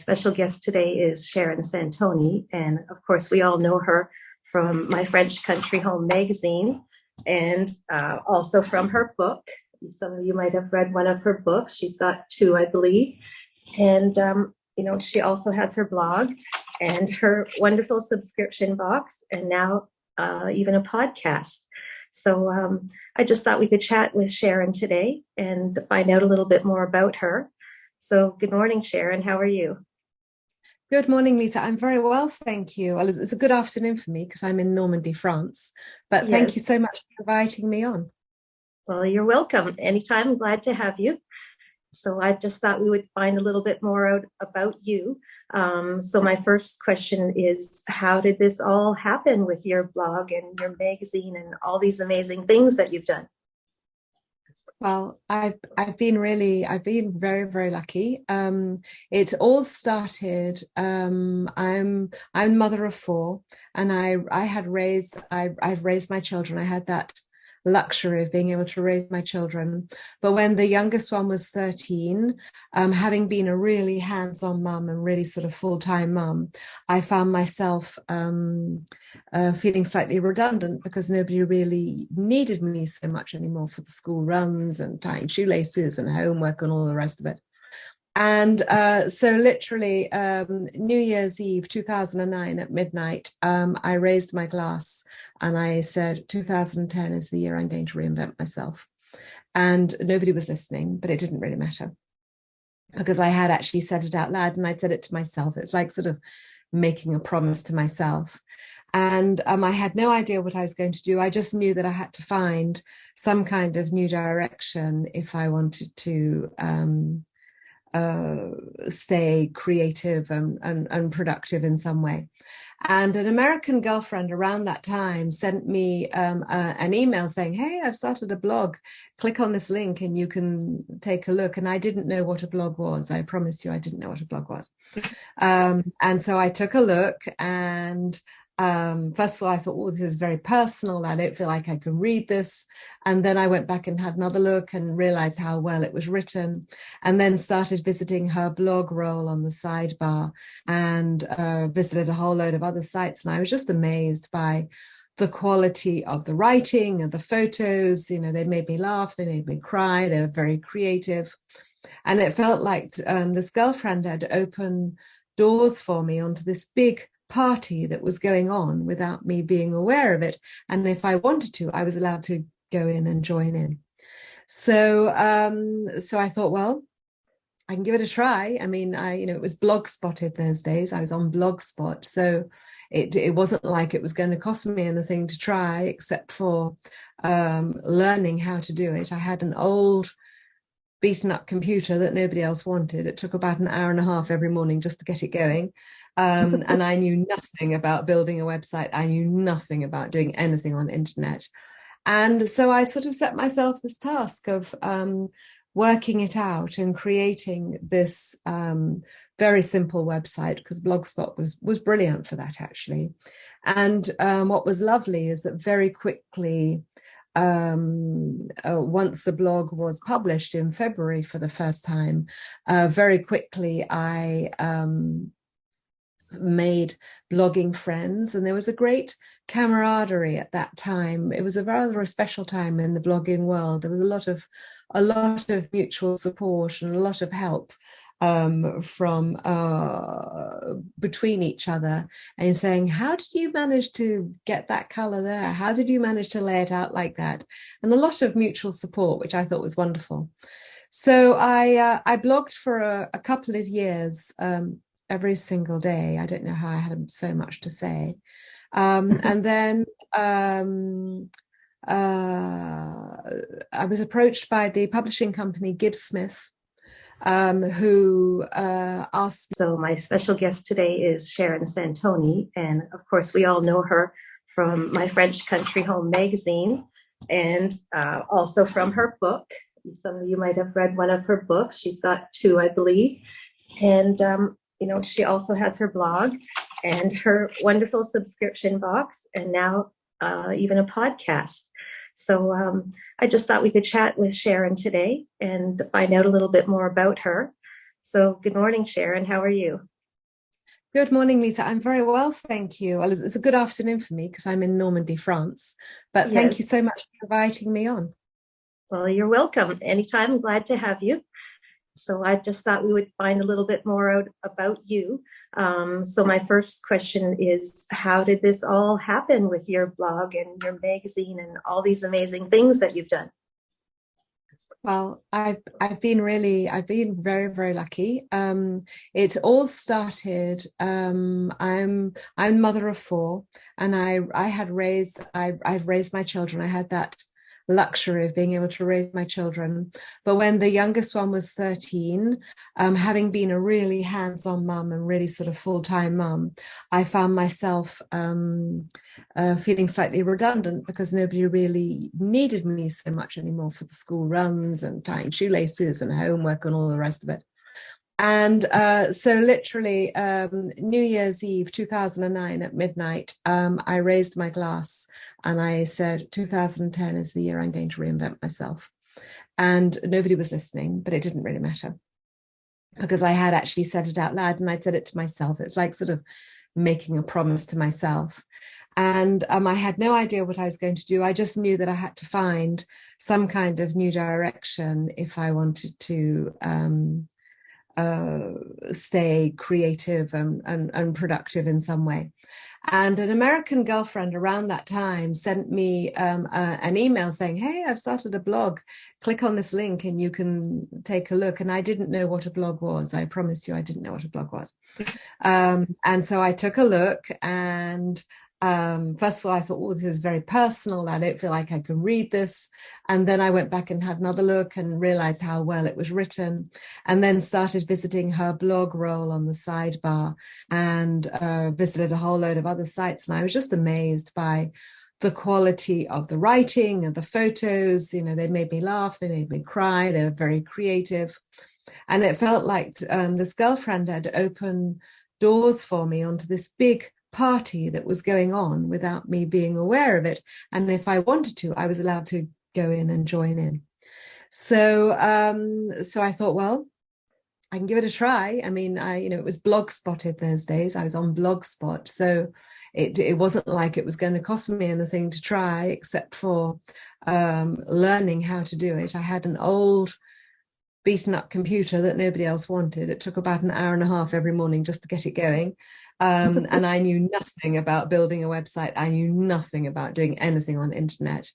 Special guest today is Sharon Santoni, and of course, we all know her from My French Country Home magazine, and also from her book. Some of you might have read one of her books. She's got two, I believe, and she also has her blog and her wonderful subscription box, and now even a podcast. So I just thought we could chat with Sharon today and find out a little bit more about her. So good morning, Sharon. How are you? Good morning, Lisa. I'm very well, thank you. Well, it's a good afternoon for me because I'm in Normandy, France. But Yes. Thank you so much for inviting me on. Well, you're welcome. Anytime. I'm glad to have you. So I just thought we would find a little bit more out about you. So my first question is, how did this all happen with your blog and your magazine and all these amazing things that you've done? Well, I've been very, very lucky. It all started. I'm mother of four, and I've raised my children. I had that luxury of being able to raise my children. But when the youngest one was 13, having been a really hands-on mum and really sort of full-time mum, I found myself feeling slightly redundant because nobody really needed me so much anymore for the school runs and tying shoelaces and homework and all the rest of it. And so literally New Year's Eve 2009 at midnight, I raised my glass and I said 2010 is the year I'm going to reinvent myself. And nobody was listening, but it didn't really matter because I had actually said it out loud and I'd said it to myself. It's like sort of making a promise to myself. And I had no idea what I was going to do. I just knew that I had to find some kind of new direction if I wanted to stay creative and productive in some way. And an American girlfriend around that time sent me an email saying, hey, I've started a blog. Click on this link and you can take a look. And I didn't know what a blog was. I promise you, I didn't know what a blog was. And so I took a look and first of all, I thought, oh, this is very personal. I don't feel like I can read this. And then I went back and had another look and realized how well it was written, and then started visiting her blog roll on the sidebar and visited a whole load of other sites. And I was just amazed by the quality of the writing and the photos. You know, they made me laugh, they made me cry, they were very creative. And it felt like this girlfriend had opened doors for me onto this big party that was going on without me being aware of it, and if I wanted to, I was allowed to go in and join in. So I thought, well, I can give it a try. I mean, it was Blogspotted those days. I was on Blogspot, so it wasn't like it was going to cost me anything to try, except for learning how to do it. I had an old beaten up computer that nobody else wanted. It took about an hour and a half every morning just to get it going. And I knew nothing about building a website. I knew nothing about doing anything on internet. And so I sort of set myself this task of working it out and creating this very simple website, because Blogspot was brilliant for that, actually. And what was lovely is that very quickly, once the blog was published in February for the first time, very quickly I made blogging friends, and there was a great camaraderie at that time. It was a rather a special time in the blogging world. There was a lot of mutual support and a lot of help from between each other, and saying, how did you manage to get that color there? How did you manage to lay it out like that? And a lot of mutual support, which I thought was wonderful. So I blogged for a couple of years, every single day. I don't know how I had so much to say. And then I was approached by the publishing company Gibbs Smith, who asked. So my special guest today is Sharon Santoni, and of course we all know her from My French Country Home magazine, and also from her book. Some of you might have read one of her books. She's got two, I believe, and she also has her blog and her wonderful subscription box, and now even a podcast. So I just thought we could chat with Sharon today and find out a little bit more about her. So good morning, Sharon. How are you? Good morning, Lisa. I'm very well, thank you. Well, it's a good afternoon for me because I'm in Normandy, France. But thank you Yes. so much for inviting me on. Well, you're welcome. Anytime. I'm glad to have you. So I just thought we would find a little bit more out about you. So my first question is, how did this all happen with your blog and your magazine and all these amazing things that you've done? Well, I've been very, very lucky. It all started, I'm mother of four, and I've raised my children. I had that luxury of being able to raise my children. But when the youngest one was 13, having been a really hands-on mum and really sort of full-time mum, I found myself feeling slightly redundant because nobody really needed me so much anymore for the school runs and tying shoelaces and homework and all the rest of it. And so literally New Year's Eve 2009 at midnight, I raised my glass and I said 2010 is the year I'm going to reinvent myself. And nobody was listening, but it didn't really matter because I had actually said it out loud and I'd said it to myself. It's like sort of making a promise to myself. And I had no idea what I was going to do. I just knew that I had to find some kind of new direction if I wanted to stay creative and productive in some way. And an American girlfriend around that time sent me an email saying, hey, I've started a blog. Click on this link and you can take a look. And I didn't know what a blog was. I promise you, I didn't know what a blog was. And so I took a look and first of all, I thought, oh, this is very personal. I don't feel like I can read this. And then I went back and had another look and realized how well it was written, and then started visiting her blog role on the sidebar and visited a whole load of other sites. And I was just amazed by the quality of the writing and the photos. You know, they made me laugh, they made me cry, they were very creative. And it felt like this girlfriend had opened doors for me onto this big party that was going on without me being aware of it. And if I wanted to, I was allowed to go in and join in. So I thought, well, I can give it a try. I mean, it was blog spotted those days. I was on Blogspot. So it wasn't like it was going to cost me anything to try, except for learning how to do it. I had an old beaten up computer that nobody else wanted. It took about an hour and a half every morning just to get it going. And I knew nothing about building a website. I knew nothing about doing anything on the internet.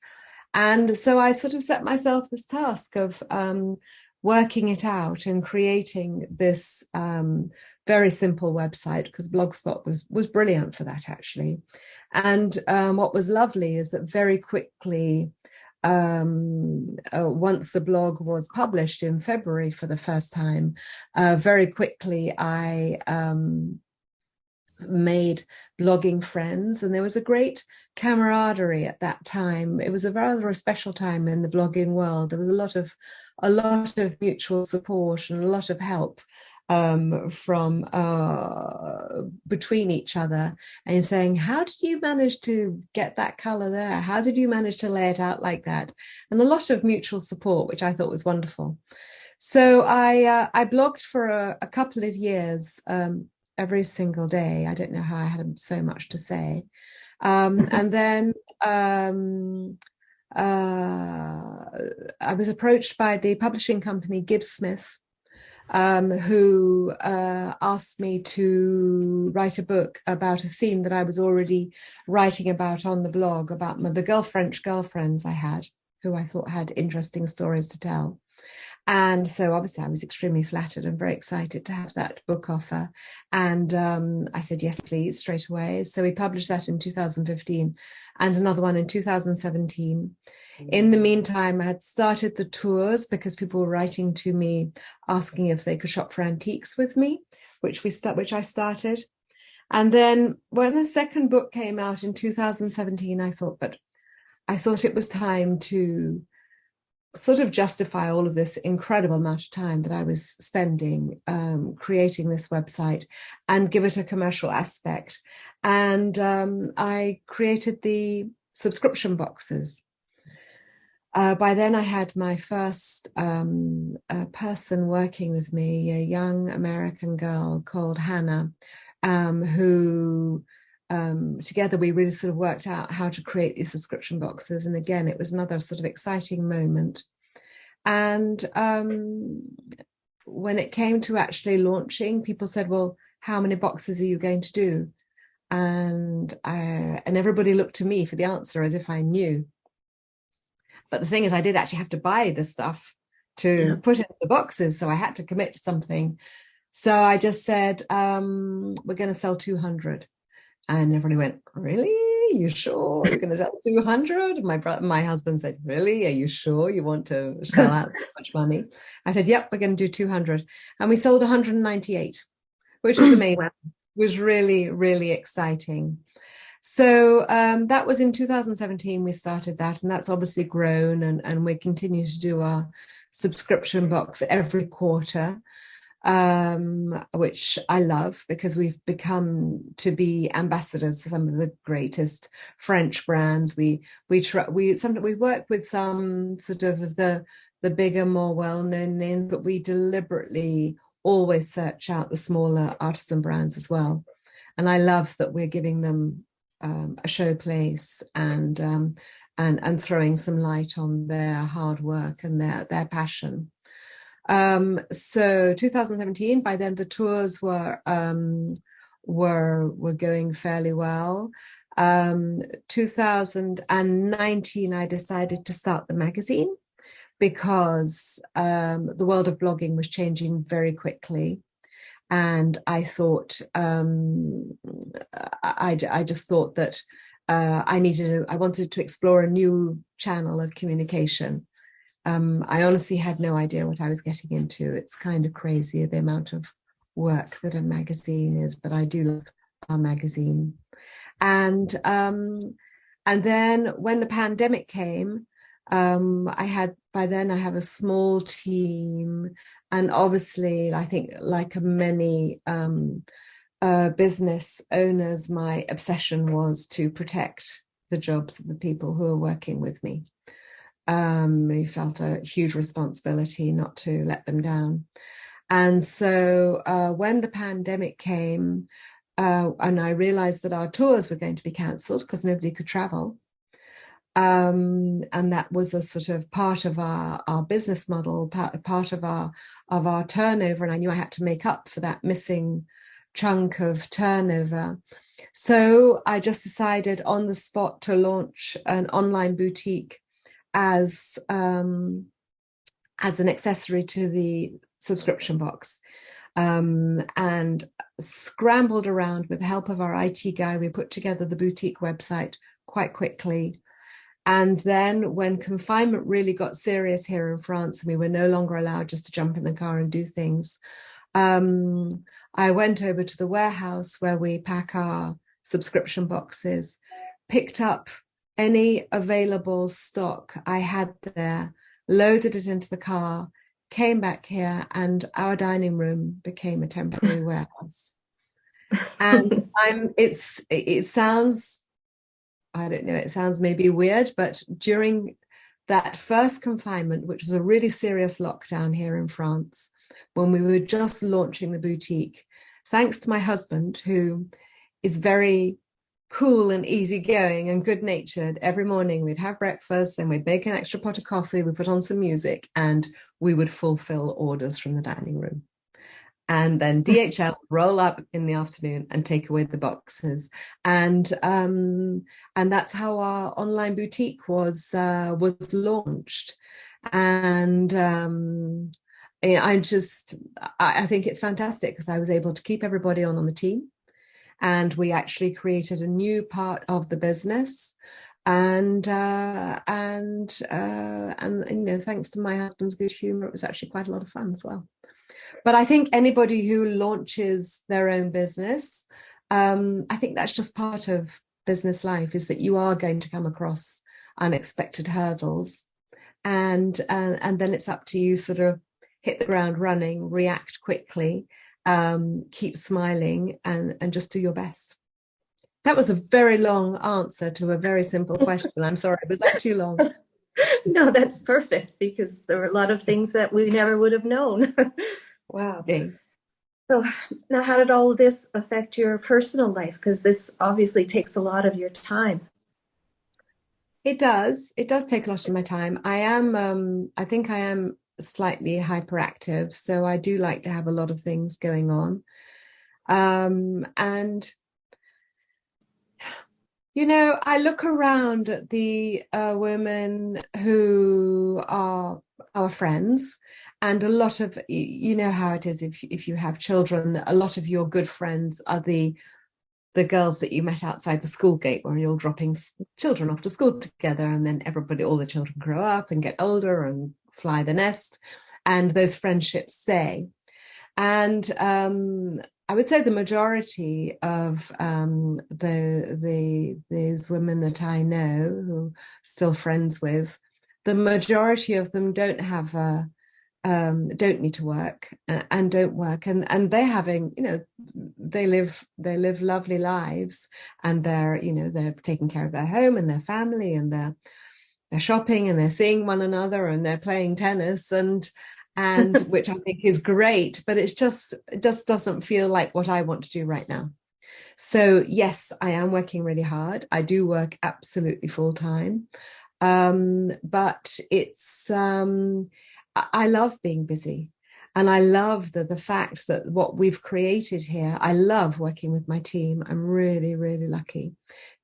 And so I sort of set myself this task of working it out and creating this very simple website, because Blogspot was brilliant for that, actually. And what was lovely is that very quickly, once the blog was published in February for the first time, very quickly I made blogging friends, and there was a great camaraderie at that time. It was a rather a special time in the blogging world. There was a lot of mutual support and a lot of help from between each other, and saying, how did you manage to get that color there? How did you manage to lay it out like that? And a lot of mutual support, which I thought was wonderful. So I blogged for a couple of years, every single day. I don't know how I had so much to say. And then I was approached by the publishing company Gibbs Smith, who asked me to write a book about a theme that I was already writing about on the blog, about the French girlfriends I had, who I thought had interesting stories to tell. And so obviously I was extremely flattered and very excited to have that book offer. And I said, yes, please, straight away. So we published that in 2015 and another one in 2017. In the meantime, I had started the tours because people were writing to me asking if they could shop for antiques with me, which I started. And then when the second book came out in 2017, I thought it was time to sort of justify all of this incredible amount of time that I was spending creating this website and give it a commercial aspect. And I created the subscription boxes. By then I had my first person working with me, a young American girl called Hannah, who together we really sort of worked out how to create these subscription boxes. And again, it was another sort of exciting moment. And when it came to actually launching, people said, well, how many boxes are you going to do? And everybody looked to me for the answer as if I knew. But the thing is, I did actually have to buy the stuff to put into the boxes. So I had to commit to something. So I just said, we're going to sell 200. And everybody went, really? You sure you're going to sell 200? My husband said, really? Are you sure you want to shell out so much money? I said, yep, we're going to do 200. And we sold 198, which was amazing. Wow. It was really, really exciting. So that was in 2017 we started that, and that's obviously grown, and we continue to do our subscription box every quarter, which I love because we've become to be ambassadors for some of the greatest French brands. We work with some sort of the bigger, more well-known names, but we deliberately always search out the smaller artisan brands as well. And I love that we're giving them a showplace and throwing some light on their hard work and their passion. So 2017, by then the tours were going fairly well. 2019, I decided to start the magazine because the world of blogging was changing very quickly. And I thought, I just thought that I wanted to explore a new channel of communication. I honestly had no idea what I was getting into. It's kind of crazy, the amount of work that a magazine is, but I do love our magazine. And then when the pandemic came, I have a small team. And obviously, I think like many business owners, my obsession was to protect the jobs of the people who are working with me. We felt a huge responsibility not to let them down. And so when the pandemic came, and I realized that our tours were going to be cancelled because nobody could travel, and that was a sort of part of our business model, part of our turnover, and I knew I had to make up for that missing chunk of turnover. So I just decided on the spot to launch an online boutique as an accessory to the subscription box, and scrambled around with the help of our IT guy. We put together the boutique website quite quickly. And then when confinement really got serious here in France and we were no longer allowed just to jump in the car and do things, I went over to the warehouse where we pack our subscription boxes, picked up any available stock I had there, loaded it into the car, came back here, and our dining room became a temporary warehouse. And it sounds, I don't know, it sounds maybe weird, but during that first confinement, which was a really serious lockdown here in France, when we were just launching the boutique, thanks to my husband, who is very cool and easygoing and good-natured, every morning we'd have breakfast and we'd make an extra pot of coffee, we'd put on some music, and we would fulfill orders from the dining room. And then DHL would roll up in the afternoon and take away the boxes. And that's how our online boutique was launched. And I think it's fantastic because I was able to keep everybody on the team. And we actually created a new part of the business. And thanks to my husband's good humor, it was actually quite a lot of fun as well. But I think anybody who launches their own business, I think that's just part of business life, is that you are going to come across unexpected hurdles, and then it's up to you sort of hit the ground running, react quickly, keep smiling, and just do your best. That was a very long answer to a very simple question. I'm sorry, was that too long? No, that's perfect, because there were a lot of things that we never would have known. Wow. Okay. So now how did all of this affect your personal life? Because this obviously takes a lot of your time. It does. It does take a lot of my time. I think I am slightly hyperactive, so I do like to have a lot of things going on. And you know, I look around at the women who are our friends, and a lot of, you know how it is if you have children, a lot of your good friends are the girls that you met outside the school gate where you're dropping children off to school together, and then all the children grow up and get older and fly the nest, and those friendships stay. And I would say the majority of these women that I know who are still friends with, the majority of them don't need to work and don't work, and they're having, you know, they live lovely lives, and they're taking care of their home and their family, and they're shopping, and they're seeing one another, and they're playing tennis, and which I think is great, but it just doesn't feel like what I want to do right now. So yes, I am working really hard. I do work absolutely full time, but I love being busy. And I love the fact that what we've created here, I love working with my team. I'm really, really lucky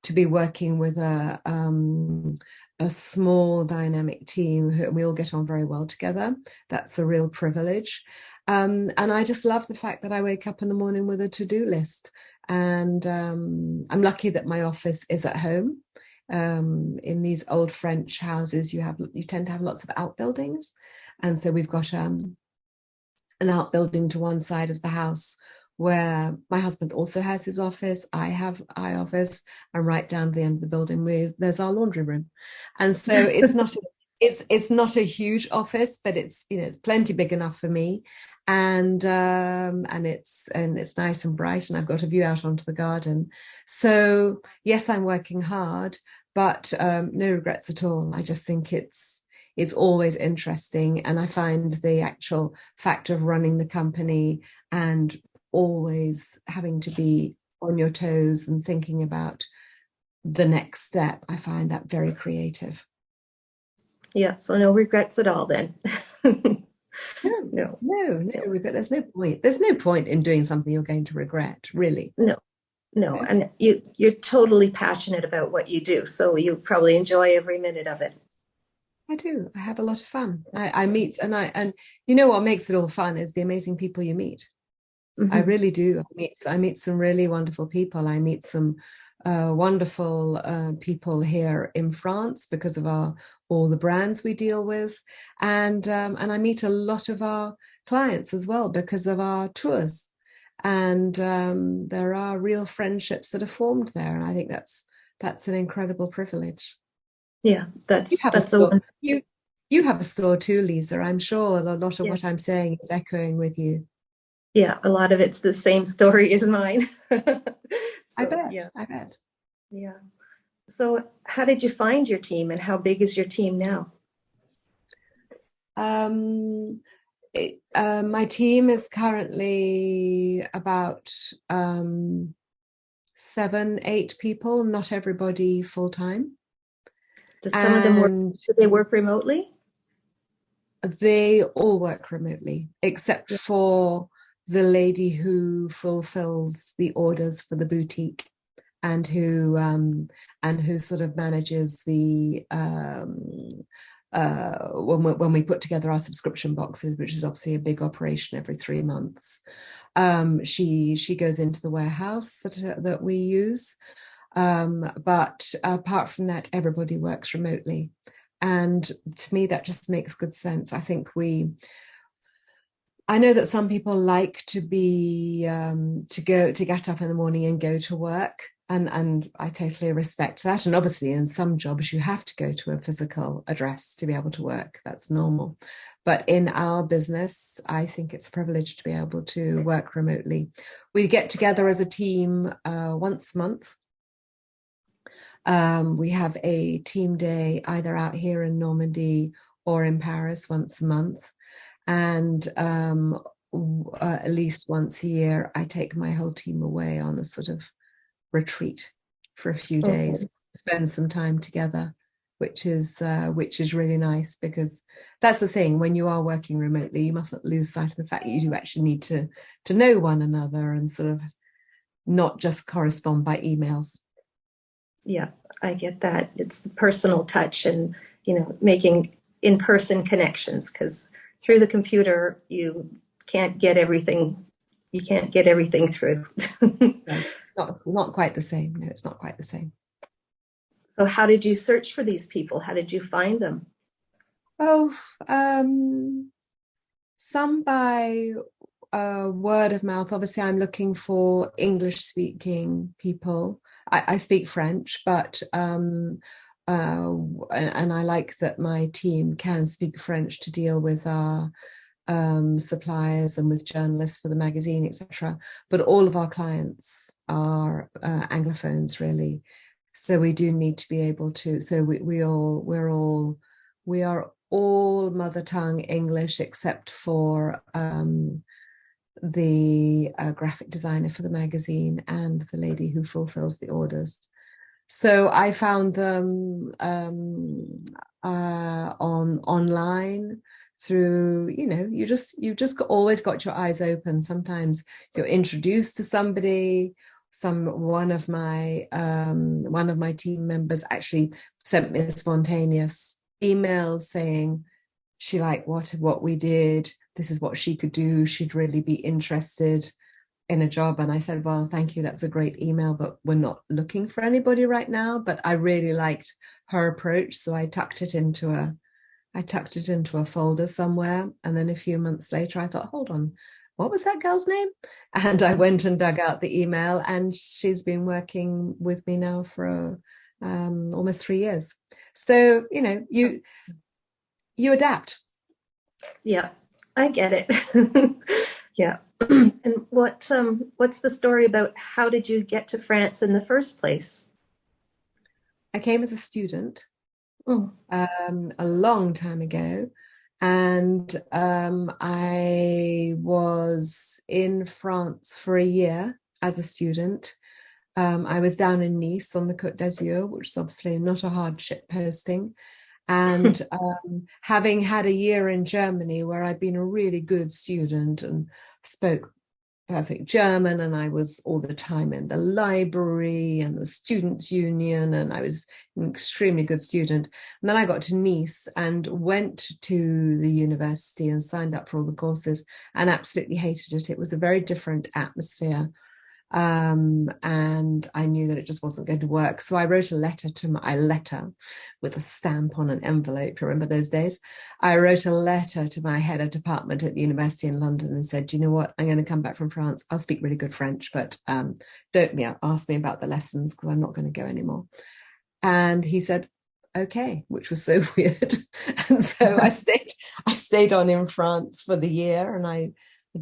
to be working with a small dynamic team who we all get on very well together. That's a real privilege. And I just love the fact that I wake up in the morning with a to-do list. And I'm lucky that my office is at home. In these old French houses, you tend to have lots of outbuildings. And so we've got an outbuilding to one side of the house where my husband also has his office. I have my office, and right down the end of the building there's our laundry room. And so it's not a huge office, but it's plenty big enough for me. And it's nice and bright, and I've got a view out onto the garden. So yes, I'm working hard, but no regrets at all. I just think it's always interesting, and I find the actual fact of running the company and always having to be on your toes and thinking about the next step, I find that very creative. Yeah, so no regrets at all then. No, regret. There's no point. There's no point in doing something you're going to regret, really. No, and you're totally passionate about what you do, so you probably enjoy every minute of it. I do. I have a lot of fun. I meet, and you know what makes it all fun is the amazing people you meet. I really do. I meet some really wonderful people. I meet some wonderful people here in France because of all the brands we deal with, and I meet a lot of our clients as well because of our tours. And there are real friendships that are formed there, and I think that's an incredible privilege. Yeah, You have a that's a store. one. You have a store too, Lisa. I'm sure a lot of Yeah, what I'm saying is echoing with you. yeah, a lot of it's the same story as mine. I So bet. yeah, I bet. yeah. So how did you find your team, and how big is your team now? My team is currently about 7, 8 people, not everybody full time. Does some of them work? And Do they work remotely? they all work remotely, except Yeah. for the lady who fulfills the orders for the boutique, and who sort of manages the when we put together our subscription boxes, which is obviously a big operation every 3 months. She goes into the warehouse that we use, but apart from that, everybody works remotely, and to me that just makes good sense. I know that some people like to be to get up in the morning and go to work, and I totally respect that. And obviously, in some jobs, you have to go to a physical address to be able to work. That's normal. But in our business, I think it's a privilege to be able to work remotely. We get together as a team once a month. We have a team day either out here in Normandy or in Paris once a month. And at least once a year, I take my whole team away on a sort of retreat for a few days, spend some time together, which is really nice, because that's the thing, when you are working remotely, you mustn't lose sight of the fact that you do actually need to know one another and sort of not just correspond by emails. Yeah, I get that. It's the personal touch and, making in-person connections, because through the computer, you can't get everything. You can't get everything through. No, not quite the same. No, it's not quite the same. So how did you search for these people? How did you find them? Oh, some by word of mouth. Obviously, I'm looking for English-speaking people. I speak French, but and I like that my team can speak French to deal with our suppliers and with journalists for the magazine, etc. But all of our clients are Anglophones, really. So we do need to be able to. So we are all mother tongue English, except for the graphic designer for the magazine and the lady who fulfills the orders. So I found them online through, you've just always got your eyes open. Sometimes you're introduced to somebody. One of my team members actually sent me a spontaneous email saying she liked what we did. This is what she could do. She'd really be interested in a job. And I said, well, thank you. That's a great email, but we're not looking for anybody right now. But I really liked her approach. So I tucked it into a folder somewhere. And then a few months later, I thought, hold on, what was that girl's name? And I went and dug out the email, and she's been working with me now for almost 3 years. So, you adapt. Yeah, I get it. Yeah. And what's the story about how did you get to France in the first place? I came as a student a long time ago, and I was in France for a year as a student. I was down in Nice on the Côte d'Azur, which is obviously not a hardship posting. And having had a year in Germany where I'd been a really good student and spoke perfect German, and I was all the time in the library and the students' union, and I was an extremely good student. And then I got to Nice and went to the university and signed up for all the courses and absolutely hated it. It was a very different atmosphere. And I knew that it just wasn't going to work. So I wrote a letter with a stamp on an envelope. You remember those days? I wrote a letter to my head of department at the university in London and said, you know what? I'm going to come back from France. I'll speak really good French, but don't ask me about the lessons, because I'm not going to go anymore. And he said, okay, which was so weird. And so I stayed on in France for the year, and I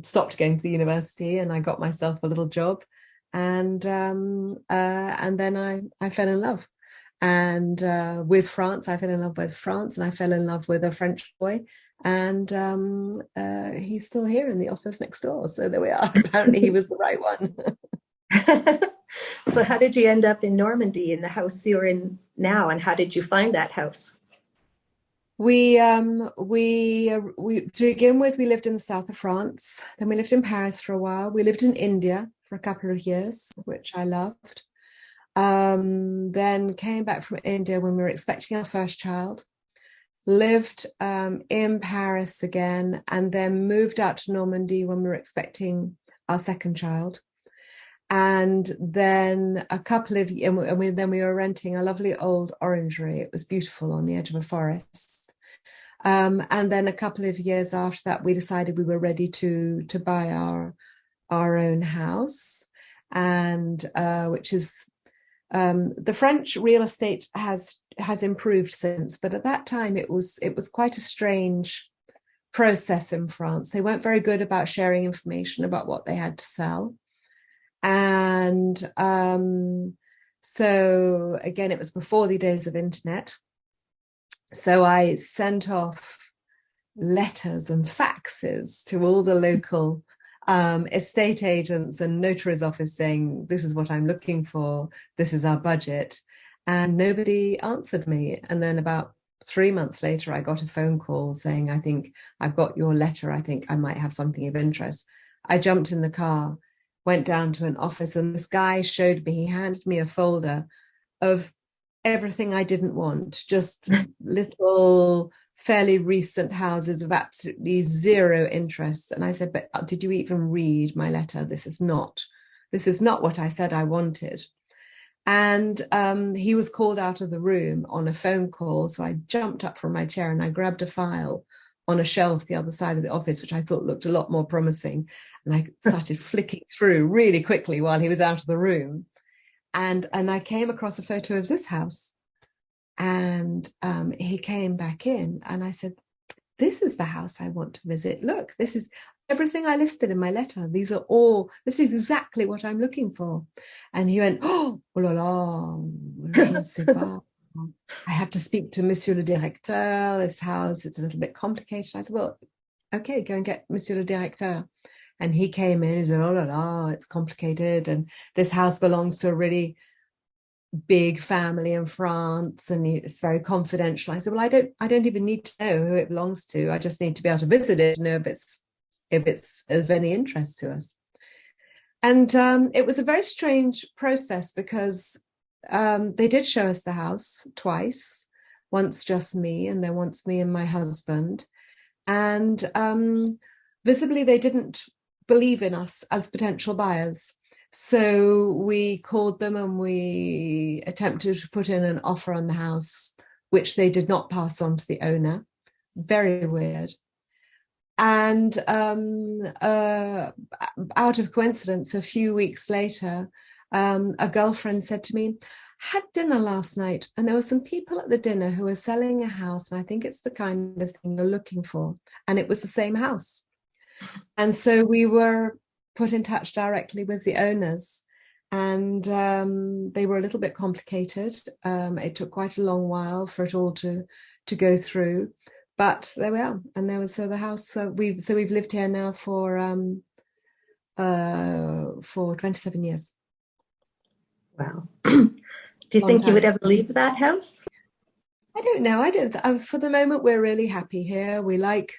stopped going to the university, and I got myself a little job. And then I fell in love, and with France. I fell in love with France, and I fell in love with a French boy, and he's still here in the office next door. So there we are. Apparently he was the right one. So how did you end up in Normandy, in the house you're in now, and how did you find that house? We to begin with, we lived in the south of France. Then we lived in Paris for a while. We lived in India for a couple of years, which I loved. Then came back from India when we were expecting our first child. Lived in Paris again, and then moved out to Normandy when we were expecting our second child. And then then we were renting a lovely old orangery. It was beautiful on the edge of a forest. And then a couple of years after that, we decided we were ready to buy our own house, and which is the French real estate has improved since, but at that time it was quite a strange process in France. They weren't very good about sharing information about what they had to sell. And so again, it was before the days of internet. So I sent off letters and faxes to all the local estate agents and notary's office saying, this is what I'm looking for, this is our budget. And nobody answered me. And then about 3 months later, I got a phone call saying, I think I've got your letter. I think I might have something of interest. I jumped in the car, went down to an office, and this guy showed me, he handed me a folder of everything I didn't want, just little fairly recent houses of absolutely zero interest. And I said, but did you even read my letter? This is not what I said I wanted. And he was called out of the room on a phone call. So I jumped up from my chair and I grabbed a file on a shelf the other side of the office, which I thought looked a lot more promising. And I started flicking through really quickly while he was out of the room. And I came across a photo of this house. And he came back in and I said, this is the house I want to visit. Look, this is everything I listed in my letter. This is exactly what I'm looking for. And he went, oh la la, je ne sais pas. I have to speak to Monsieur le Directeur. This house, it's a little bit complicated. I said, well, okay, go and get Monsieur le Directeur. And he came in and said, oh la la, it's complicated. And this house belongs to a really big family in France and it's very confidential. I said, well, I don't even need to know who it belongs to. I just need to be able to visit it to know if it's of any interest to us. And it was a very strange process because they did show us the house twice, once just me and then once me and my husband. And visibly they didn't believe in us as potential buyers. So we called them and we attempted to put in an offer on the house, which they did not pass on to the owner. Very weird. And out of coincidence, a few weeks later, a girlfriend said to me, had dinner last night and there were some people at the dinner who were selling a house and I think it's the kind of thing you're looking for. And it was the same house. And so we were put in touch directly with the owners and they were a little bit complicated. It took quite a long while for it all to go through, but there we are. And there was the house. So we've lived here now for 27 years. Wow. Do you think you would ever leave that house? I don't know. I don't. For the moment, we're really happy here. We like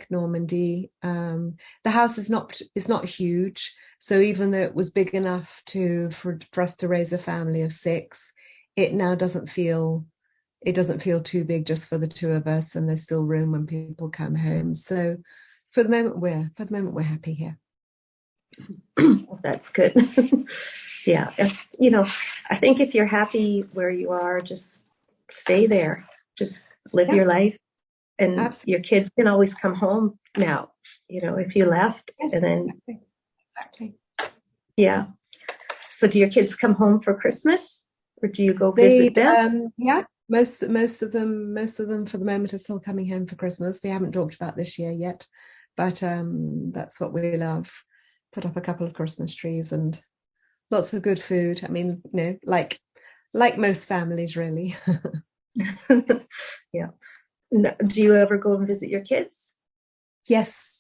Normandy. The house is not huge, so even though it was big enough for us to raise a family of 6, it now doesn't feel too big just for the 2 of us, and there's still room when people come home. So for the moment, we're happy here. Well, that's good. Yeah, I think if you're happy where you are, just stay there, just live your life, and absolutely. Your kids can always come home now, if you left. Yes, and then exactly. Yeah. So do your kids come home for Christmas or do you go visit them? Yeah, most of them for the moment are still coming home for Christmas. We haven't talked about this year yet, but that's what we love. Put up a couple of Christmas trees and lots of good food. I mean, like most families, really. Yeah. Do you ever go and visit your kids? Yes.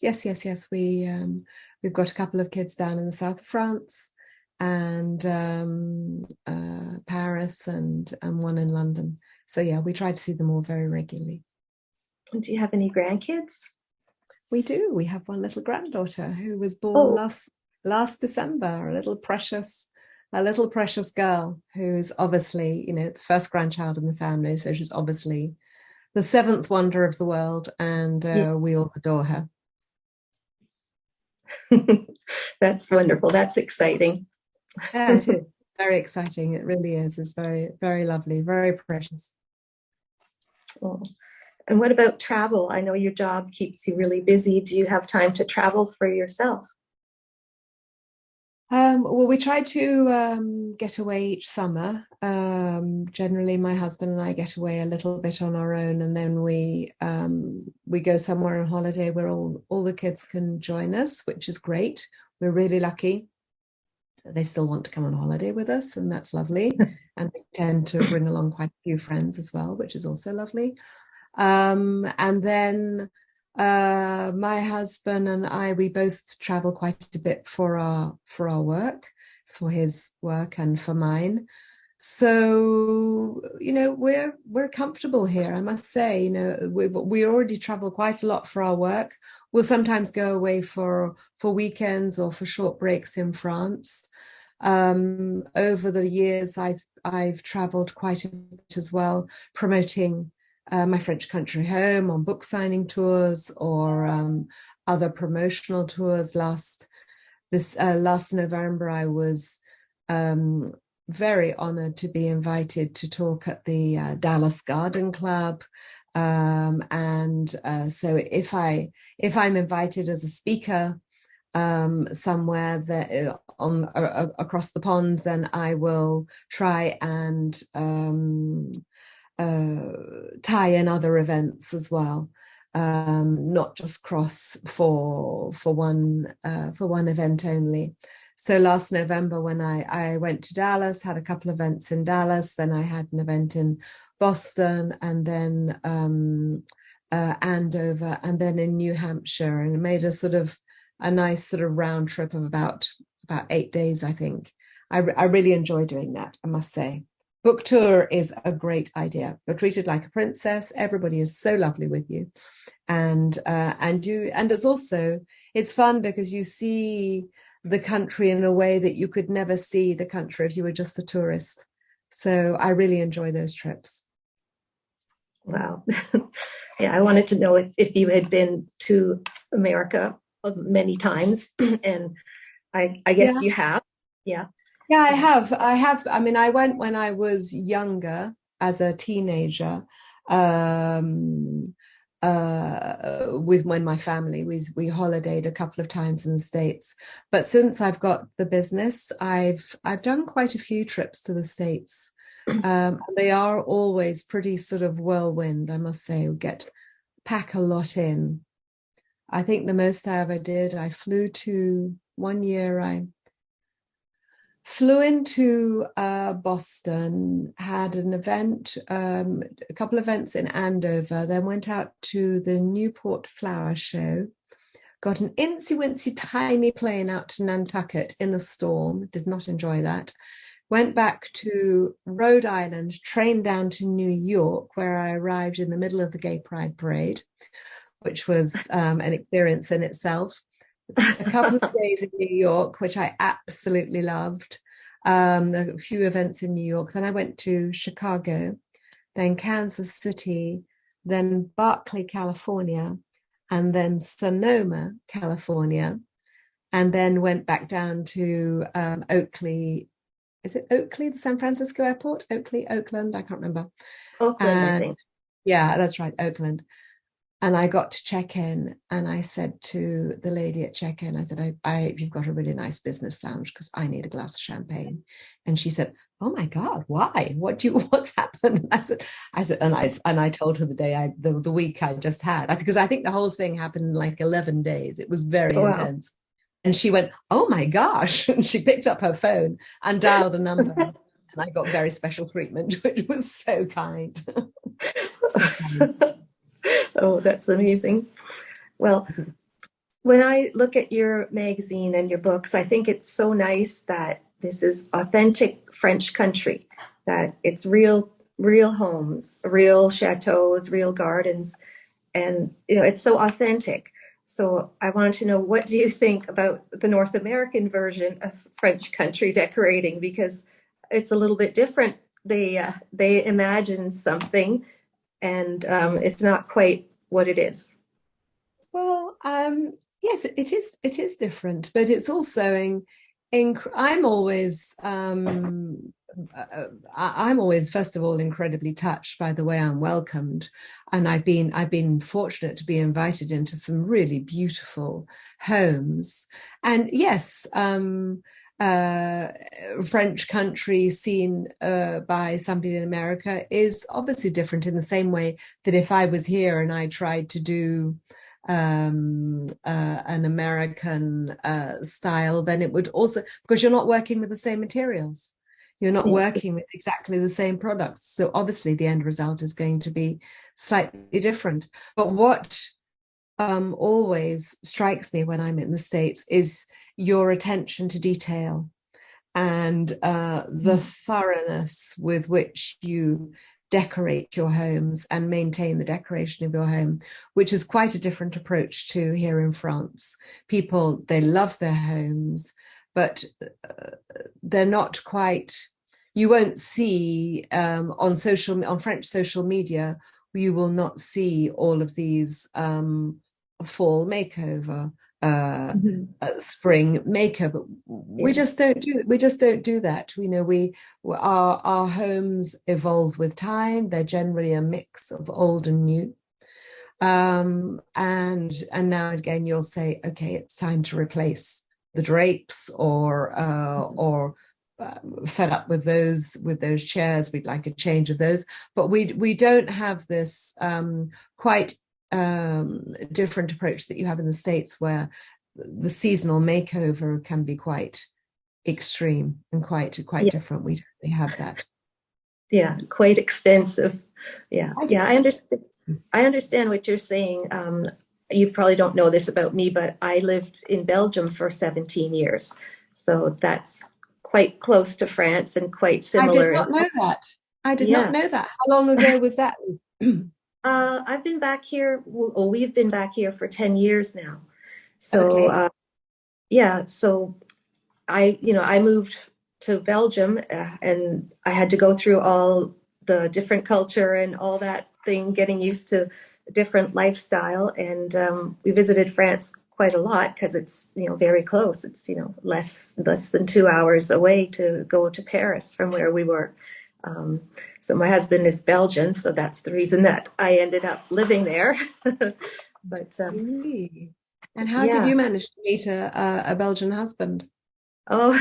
We've got a couple of kids down in the south of France and Paris and one in London. So yeah, we try to see them all very regularly. And do you have any grandkids? We do. We have one little granddaughter who was born last December, a little precious girl who's obviously, the first grandchild in the family. So she's obviously the 7th wonder of the world, and we all adore her. That's wonderful. That's exciting. Yeah, it is very exciting. It really is. It's very, very lovely, very precious. Oh. And what about travel? I know your job keeps you really busy. Do you have time to travel for yourself? Well, we try to get away each summer. Generally, my husband and I get away a little bit on our own, and then we go somewhere on holiday where all the kids can join us, which is great. We're really lucky. They still want to come on holiday with us, and that's lovely. And they tend to bring along quite a few friends as well, which is also lovely. And then My husband and I, we both travel quite a bit for our work, for his work and for mine. So, we're comfortable here, I must say. We already travel quite a lot for our work. We'll sometimes go away for weekends or for short breaks in France. Over the years, I've traveled quite a bit as well, promoting my French country home on book signing tours or other promotional tours. Last November, I was very honored to be invited to talk at the Dallas Garden Club. So if I'm invited as a speaker somewhere that across the pond, then I will try and tie in other events as well, not just cross for one event only. So last November, when I went to Dallas, had a couple of events in Dallas, then I had an event in Boston, and then Andover, and then in New Hampshire, and made a nice sort of round trip of about 8 days, I think. I really enjoy doing that, I must say. Book tour is a great idea. You're treated like a princess. Everybody is so lovely with you, and it's fun because you see the country in a way that you could never see the country if you were just a tourist. So I really enjoy those trips. Wow. Yeah, I wanted to know if you had been to America many times, and I guess you have. Yeah. Yeah, I have. I mean, I went when I was younger, as a teenager, with when my family we holidayed a couple of times in the States. But since I've got the business, I've done quite a few trips to the States. They are always pretty sort of whirlwind, I must say. We pack a lot in. I think the most I ever did, I flew to one year. I flew into Boston, had an event, a couple of events in Andover, then went out to the Newport Flower Show, got an incy-wincy tiny plane out to Nantucket in the storm, did not enjoy that, went back to Rhode Island, trained down to New York, where I arrived in the middle of the Gay Pride Parade, which was an experience in itself. A couple of days in New York, which I absolutely loved. A few events in New York. Then I went to Chicago, then Kansas City, then Berkeley, California, and then Sonoma, California, and then went back down to Oakley. Is it Oakley, the San Francisco airport? Oakley, Oakland, I can't remember. Oakland, I think. Yeah, that's right, Oakland. And I got to check in, and I said to the lady at check-in, I said, you've got a really nice business lounge because I need a glass of champagne. And she said, oh my God, why? What's happened? And I told her the week I just had, because I think the whole thing happened in like 11 days. It was very intense. And she went, oh my gosh. And she picked up her phone and dialed a number. And I got very special treatment, which was so kind. So kind. Oh, that's amazing. Well, when I look at your magazine and your books, I think it's so nice that this is authentic French country, that it's real homes, real chateaus, real gardens, and it's so authentic. So I wanted to know, what do you think about the North American version of French country decorating? Because it's a little bit different. They imagine something, and it's not quite what it is. Well, yes, it is different, but it's also I'm always first of all incredibly touched by the way I'm welcomed, and I've been fortunate to be invited into some really beautiful homes, and yes, French country seen by somebody in America is obviously different, in the same way that if I was here and I tried to do an American style, then it would also, because you're not working with the same materials, you're not working with exactly the same products, so obviously the end result is going to be slightly different. But what always strikes me when I'm in the States is your attention to detail and the thoroughness with which you decorate your homes and maintain the decoration of your home, which is quite a different approach to here in France. People, they love their homes, but they're not quite, you won't see on French social media, you will not see all of these fall makeover, spring makeup. We just don't do that. We know our homes evolve with time. They're generally a mix of old and new. And now and again you'll say, okay, it's time to replace the drapes, or fed up with those chairs, we'd like a change of those. But we don't have this quite different approach that you have in the States, where the seasonal makeover can be quite extreme and quite different. We don't really have that. Yeah, quite extensive. Yeah, I understand. I understand what you're saying. You probably don't know this about me, but I lived in Belgium for 17 years. So that's quite close to France and quite similar. I did not know that. I did not know that. How long ago was that? I've been back here. Well, we've been back here for 10 years now. So, okay. So I moved to Belgium and I had to go through all the different culture and all that thing, getting used to a different lifestyle. And we visited France quite a lot because it's, very close. It's, less than 2 hours away to go to Paris from where we were. So my husband is Belgian, so that's the reason that I ended up living there. But and how did you manage to meet a Belgian husband? Oh,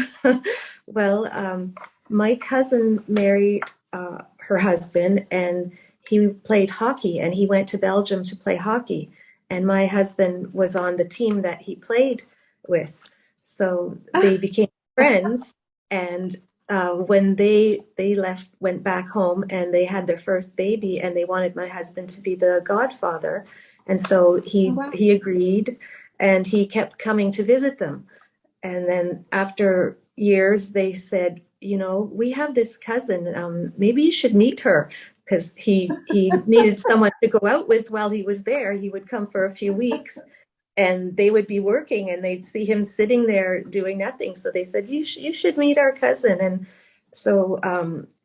well, my cousin married her husband, and he played hockey, and he went to Belgium to play hockey. And my husband was on the team that he played with, so they became friends. And when they went back home, and they had their first baby, and they wanted my husband to be the godfather, and so he agreed, and he kept coming to visit them. And then after years, they said, we have this cousin. Maybe you should meet her, because he needed someone to go out with while he was there. He would come for a few weeks, and they would be working, and they'd see him sitting there doing nothing. So they said, you should meet our cousin. And so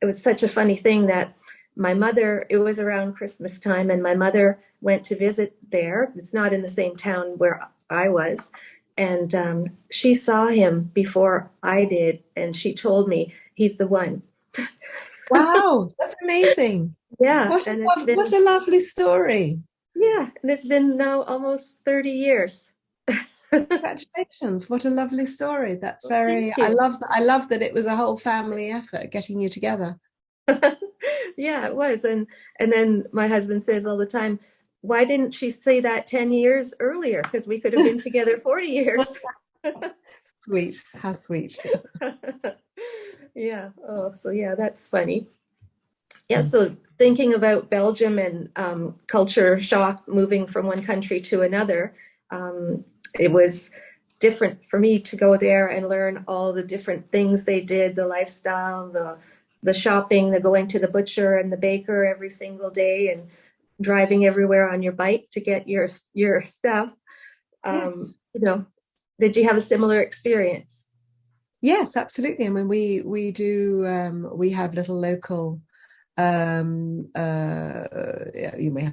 it was such a funny thing that my mother, it was around Christmas time, and my mother went to visit there. It's not in the same town where I was. And she saw him before I did, and she told me he's the one. Wow, that's amazing. Yeah. What a lovely story. Yeah, and it's been now almost 30 years. Congratulations. What a lovely story. That's very, I love that it was a whole family effort getting you together. Yeah, it was. And then my husband says all the time, why didn't she say that 10 years earlier? Because we could have been together 40 years. Sweet. How sweet. Yeah. Oh, so yeah, that's funny. Yeah. So thinking about Belgium and culture shock, moving from one country to another, it was different for me to go there and learn all the different things they did, the lifestyle, the shopping, the going to the butcher and the baker every single day, and driving everywhere on your bike to get your stuff. Yes. Did you have a similar experience? Yes, absolutely. I mean, we do. We have little local. We have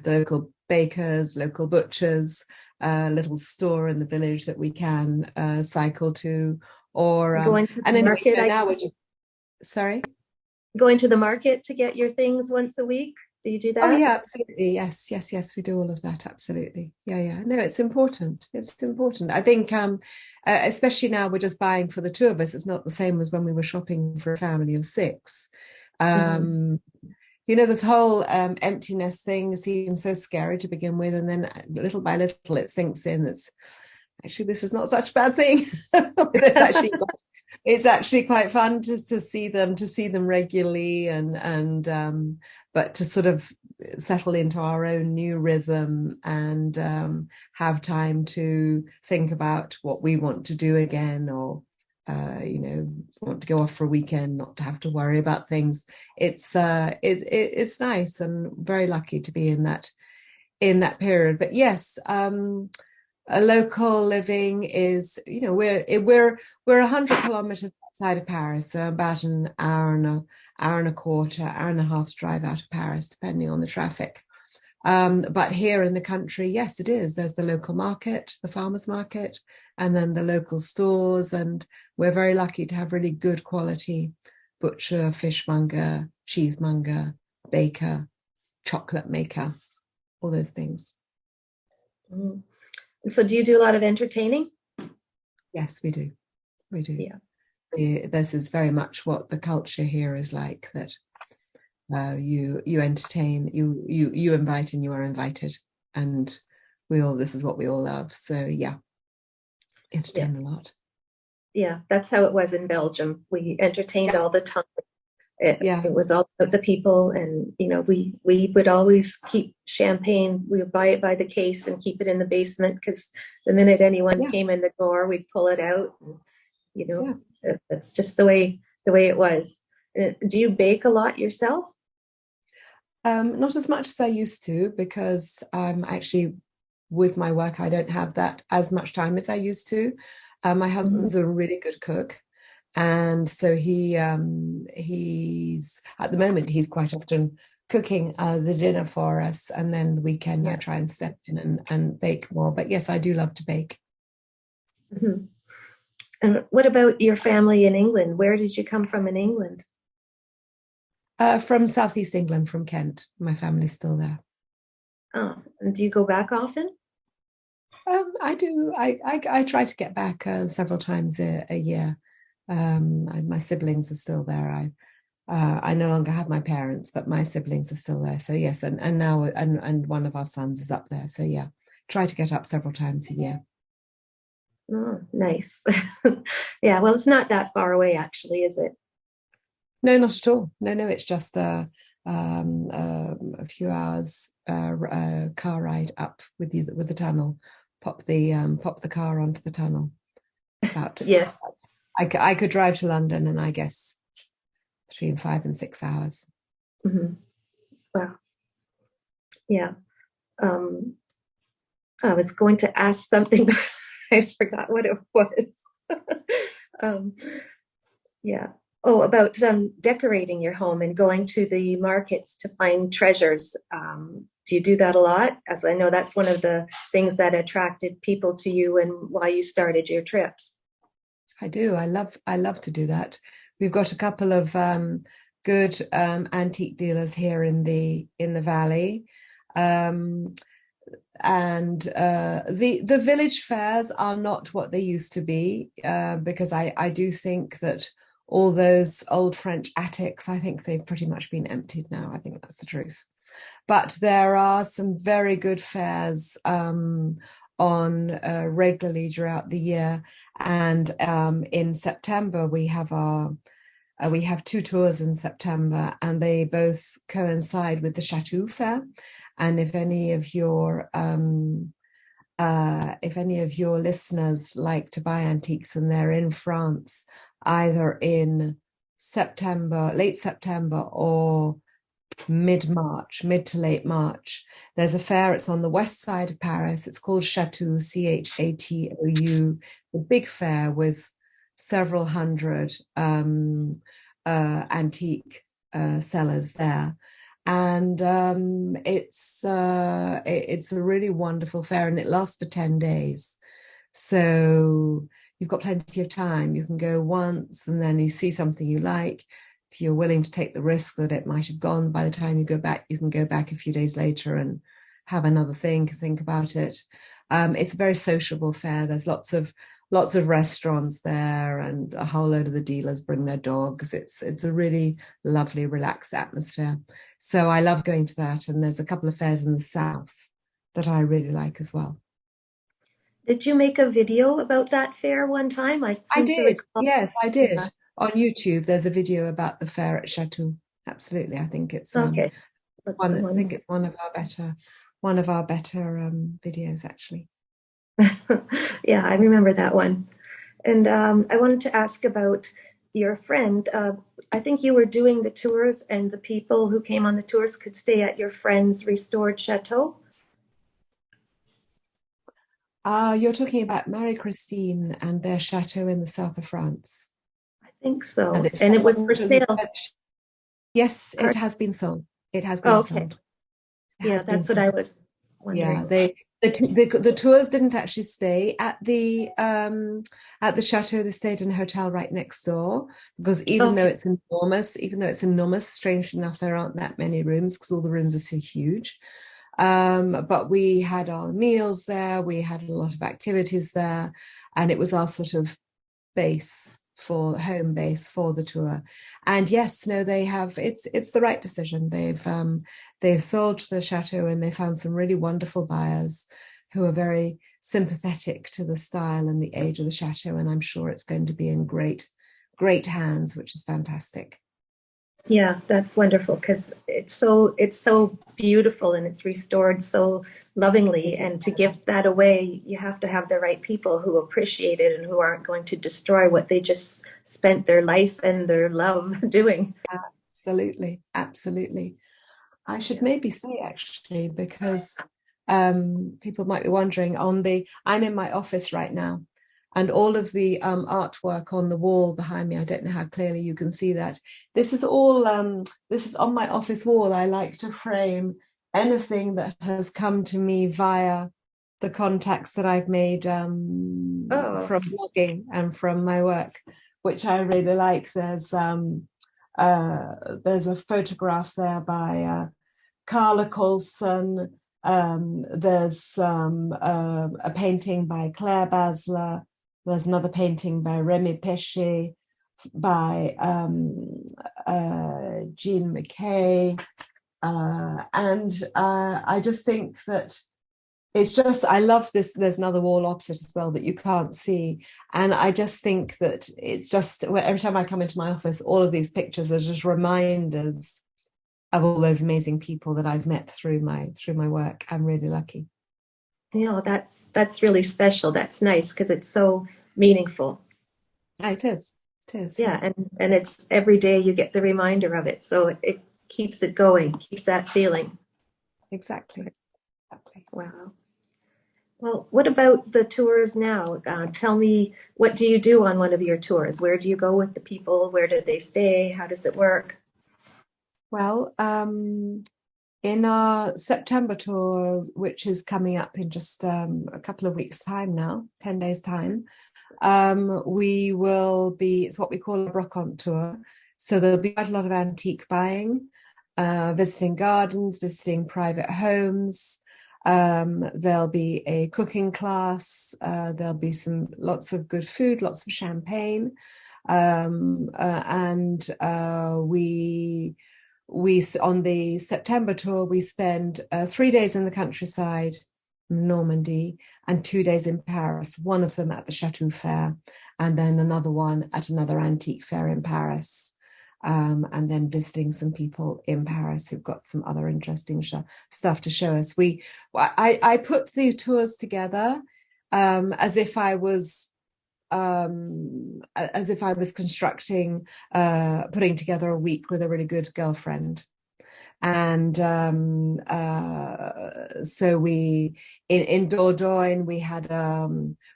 the local bakers, local butchers, little store in the village that we can cycle to, or going to the market. Now we're just, sorry, going to the market to get your things once a week. Do you do that? Oh yeah, absolutely. Yes. We do all of that. Absolutely. Yeah. No, it's important. It's important. I think, especially now we're just buying for the two of us. It's not the same as when we were shopping for a family of 6. This whole emptiness thing seems so scary to begin with, and then little by little it sinks in. It's actually, this is not such a bad thing. It's actually quite fun just to see them regularly, and but to sort of settle into our own new rhythm and have time to think about what we want to do again, or want to go off for a weekend, not to have to worry about things. It's nice, and very lucky to be in that period. But yes, a local living is, we're 100 kilometers outside of Paris, so about an hour and a quarter, hour and a half's drive out of Paris, depending on the traffic. But here in the country, yes, it is. There's the local market, the farmers market, and then the local stores. And we're very lucky to have really good quality butcher, fishmonger, cheesemonger, baker, chocolate maker, all those things. Mm. So do you do a lot of entertaining? Yes, we do. We do. Yeah. This is very much what the culture here is like, that you entertain, you invite, and you are invited, and this is what we all love. So yeah, entertain a lot. Yeah, that's how it was in Belgium. We entertained all the time. It was all about the people, and we would always keep champagne. We would buy it by the case and keep it in the basement, because the minute anyone came in the door, we'd pull it out. And, that's just the way it was. Do you bake a lot yourself? Not as much as I used to, because actually with my work I don't have that as much time as I used to. My husband's a really good cook, and so he's at the moment he's quite often cooking the dinner for us, and then the weekend I try and step in and bake more. But yes, I do love to bake. Mm-hmm. And what about your family in England? Where did you come from in England? From Southeast England, from Kent. My family's still there. Oh, and do you go back often? I do. I try to get back several times a year. My siblings are still there. I no longer have my parents, but my siblings are still there. So yes, and now and one of our sons is up there. So yeah, try to get up several times a year. Oh, nice. Yeah, well, it's not that far away, actually, is it? No, not at all. No, it's just a few hours car ride up with the tunnel. Pop the car onto the tunnel. About yes. I could drive to London, and I guess between 5 and 6 hours. Mm-hmm. Wow. Yeah. I was going to ask something, but I forgot what it was. Yeah. Oh, about decorating your home and going to the markets to find treasures. Do you do that a lot? As I know, that's one of the things that attracted people to you and why you started your trips. I do. I love to do that. We've got a couple of good antique dealers here in the valley. And the village fairs are not what they used to be, because I do think that all those old French attics, I think they've pretty much been emptied now. I think that's the truth. But there are some very good fairs on regularly throughout the year. And in September, we have two tours in September, and they both coincide with the Chateau Fair. And if any of your listeners like to buy antiques and they're in France, either in September, late September, or mid to late March, there's a fair. It's on the west side of Paris. It's called Chatou, Chatou, the big fair with several hundred antique sellers there. And it's a really wonderful fair, and it lasts for 10 days. So you've got plenty of time. You can go once, and then you see something you like. If you're willing to take the risk that it might have gone by the time you go back, you can go back a few days later and have another thing to think about it. It's a very sociable fair. There's lots of restaurants there, and a whole load of the dealers bring their dogs. It's a really lovely, relaxed atmosphere. So I love going to that. And there's a couple of fairs in the south that I really like as well. Did you make a video about that fair one time? I did. Yes, I did. Yeah. On YouTube, there's a video about the fair at Chatou. Absolutely. I think it's okay. What's the I think one? it's one of our better videos, actually. Yeah, I remember that one. And I wanted to ask about your friend. I think you were doing the tours, and the people who came on the tours could stay at your friend's restored chateau. You're talking about Marie Christine and their chateau in the south of France. I think And so. it's And it was for sale. yes, it has been sold. It has Oh, been okay. sold. It Yeah, has been that's what I sold. was Yeah, wondering. the tours didn't actually stay at the chateau. They stayed in a hotel right next door because Okay. even though it's enormous, strangely enough, there aren't that many rooms because all the rooms are so huge. But we had our meals there, we had a lot of activities there, and it was our sort of home base for the tour. And yes, no, they have, it's the right decision. They've sold the chateau and they found some really wonderful buyers who are very sympathetic to the style and the age of the chateau, and I'm sure it's going to be in great hands, which is fantastic. Yeah, that's wonderful because it's so beautiful and it's restored so lovingly. It's And to give that away, you have to have the right people who appreciate it and who aren't going to destroy what they just spent their life and their love doing. absolutely, absolutely. I should Yeah. maybe say actually, because people might be wondering I'm in my office right now, and all of the artwork on the wall behind me, I don't know how clearly you can see that. This is on my office wall. I like to frame anything that has come to me via the contacts that I've made Oh, from blogging and from my work, which I really like. There's a photograph there by Carla Colson. There's a painting by Claire Basler. There's another painting by Remy Péché, by Jean McKay. And I just think that I love this. There's another wall opposite as well that you can't see. And I just think that it's just, every time I come into my office, all of these pictures are just reminders of all those amazing people that I've met through my work. I'm really lucky. that's really special. That's nice because it's so meaningful. Yeah, it is. It is. Yeah, Yeah, and it's every day you get the reminder of it, so it keeps it going, keeps that feeling. exactly. Exactly. Wow. Well, what about the tours now? Tell me, what do you do on one of your tours? Where do you go with the people? Where do they stay? How does it work? Well, in our September tour, which is coming up in just a couple of weeks' time now, 10 days' time, we will be, it's what we call a brocante tour. So there'll be quite a lot of antique buying, visiting gardens, visiting private homes. There'll be a cooking class. There'll be lots of good food, lots of champagne. And we on the September tour, we spend 3 days in the countryside, Normandy, and 2 days in Paris, one of them at the Chateau Fair, and then another one at another antique fair in Paris. And then visiting some people in Paris who've got some other interesting stuff to show us. I put the tours together as if I was constructing, putting together a week with a really good girlfriend. And so in Dordogne,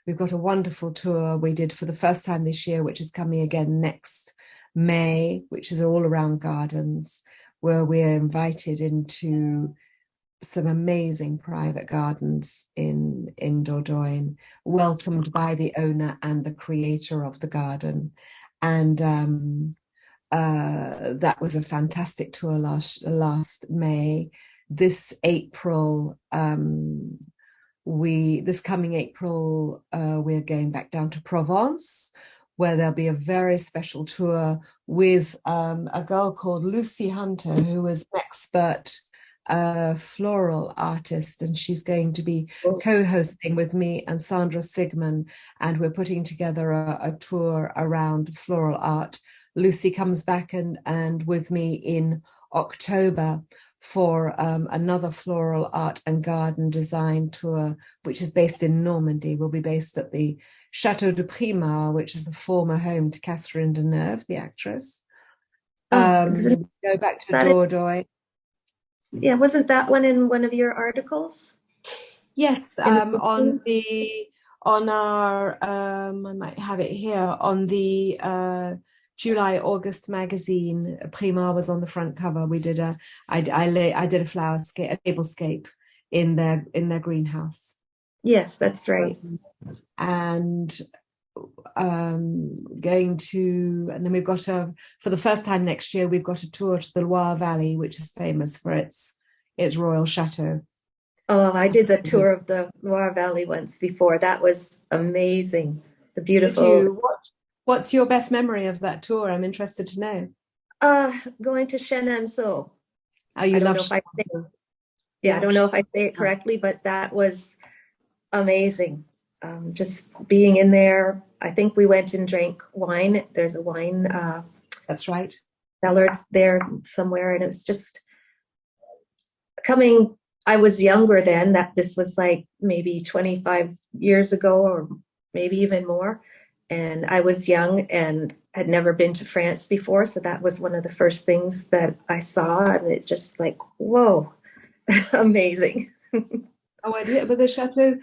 we've got a wonderful tour we did for the first time this year, which is coming again next May, which is all around gardens, where we're invited into some amazing private gardens in Dordogne, welcomed by the owner and the creator of the garden. And that was a fantastic tour last May. This April, this coming April, we're going back down to Provence, where there'll be a very special tour with a girl called Lucy Hunter, who is an expert floral artist, and she's going to be co-hosting with me and Sandra Sigman, and we're putting together a tour around floral art. Lucy comes back and with me in October for another floral art and garden design tour, which is based in Normandy. We'll be based at the Chateau de Primard, which is the former home to Catherine Deneuve, the actress. Go back to Dordogne. Yeah, wasn't that one in one of your articles? Yes, on our I might have it here on the July August magazine. Primar was on the front cover. We did I did a a tablescape in their greenhouse. Yes, that's right. And and then we've got for the first time next year, we've got a tour to the Loire Valley, which is famous for its royal chateau. Oh, I did the tour of the Loire Valley once before. That was amazing. The beautiful. What's your best memory of that tour? I'm interested to know. Going to Chenonceau. Oh, you love Yeah, I don't know if I say it correctly, but that was amazing. Just being in there. I think we went and drank wine. There's a wine that's right. cellar there somewhere, and it was just coming. I was younger then, that this was like maybe 25 years ago or maybe even more. And I was young and had never been to France before. So that was one of the first things that I saw. And it's just like, whoa, amazing. Oh, I did. But the chateau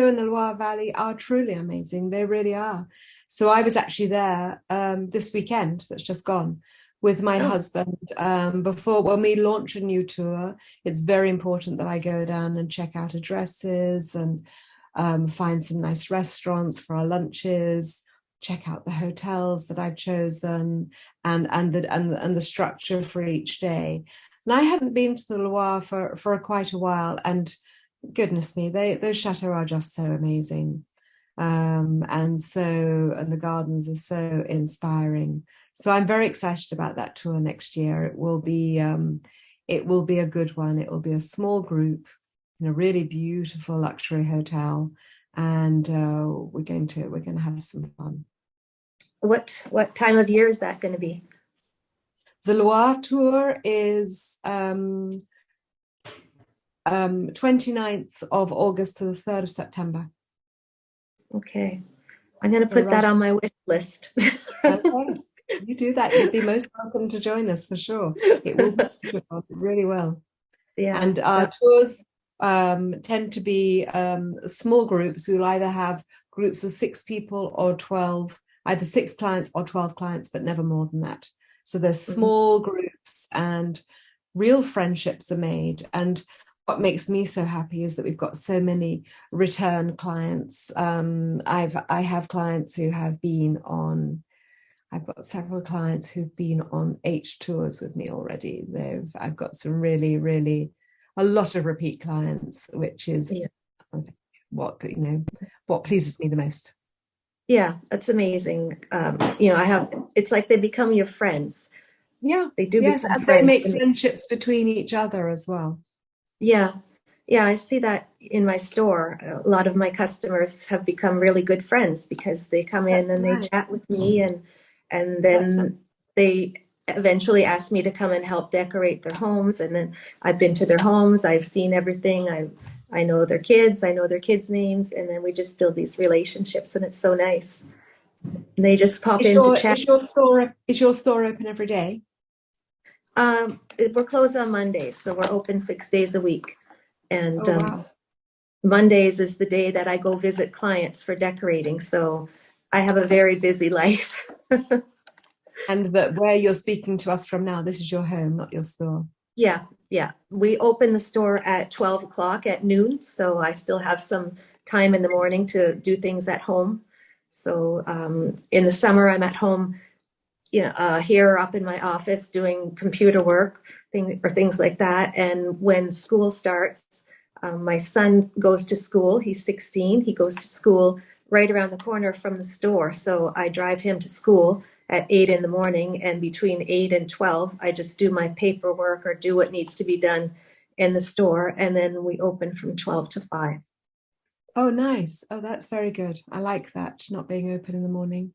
in the Loire Valley are truly amazing. They really are. So I was actually there this weekend that's just gone with my husband. Before, when we launch a new tour, it's very important that I go down and check out addresses and find some nice restaurants for our lunches, check out the hotels that I've chosen, and the structure for each day. And I hadn't been to the Loire for quite a while, and goodness me, those chateaux are just so amazing. And the gardens are so inspiring. So I'm very excited about that tour next year. It will be a good one. It will be a small group in a really beautiful luxury hotel, and we're going to have some fun. What time of year is that going to be? The Loire tour is 29th of August to the 3rd of September. Okay. I'm going to put that on my wish list. Okay. You do that. You'd be most welcome to join us for sure. It will be really well. Yeah. And our tours tend to be small groups. We'll either have groups of 6 people or 12, either 6 clients or 12 clients, but never more than that. So there's small groups and real friendships are made. And what makes me so happy is that we've got so many return clients. I have clients who have been on. I've got several clients who've been on 8 tours with me already. I've got some really, really, a lot of repeat clients, which is what pleases me the most. Yeah, that's amazing. It's like they become your friends. Yeah, they do. Yes, and they make friendships between each other as well. Yeah, I see that in my store. A lot of my customers have become really good friends because they come in and they chat with me, and then they eventually ask me to come and help decorate their homes. And then I've been to their homes. I've seen everything. I know their kids. I know their kids' names, and then we just build these relationships, and it's so nice. And they just pop in to chat. Is your store open every day? We're closed on Mondays, so we're open 6 days a week. And wow. Mondays is the day that I go visit clients for decorating. So I have a very busy life. And where you're speaking to us from now, this is your home, not your store. Yeah. We open the store at 12 o'clock at noon. So I still have some time in the morning to do things at home. So in the summer, I'm at home, here up in my office doing computer work or things like that. And when school starts, my son goes to school. He's 16. He goes to school right around the corner from the store. So I drive him to school at 8 in the morning. And between 8 and 12, I just do my paperwork or do what needs to be done in the store. And then we open from 12 to 5. Oh, nice. Oh, that's very good. I like that, not being open in the morning.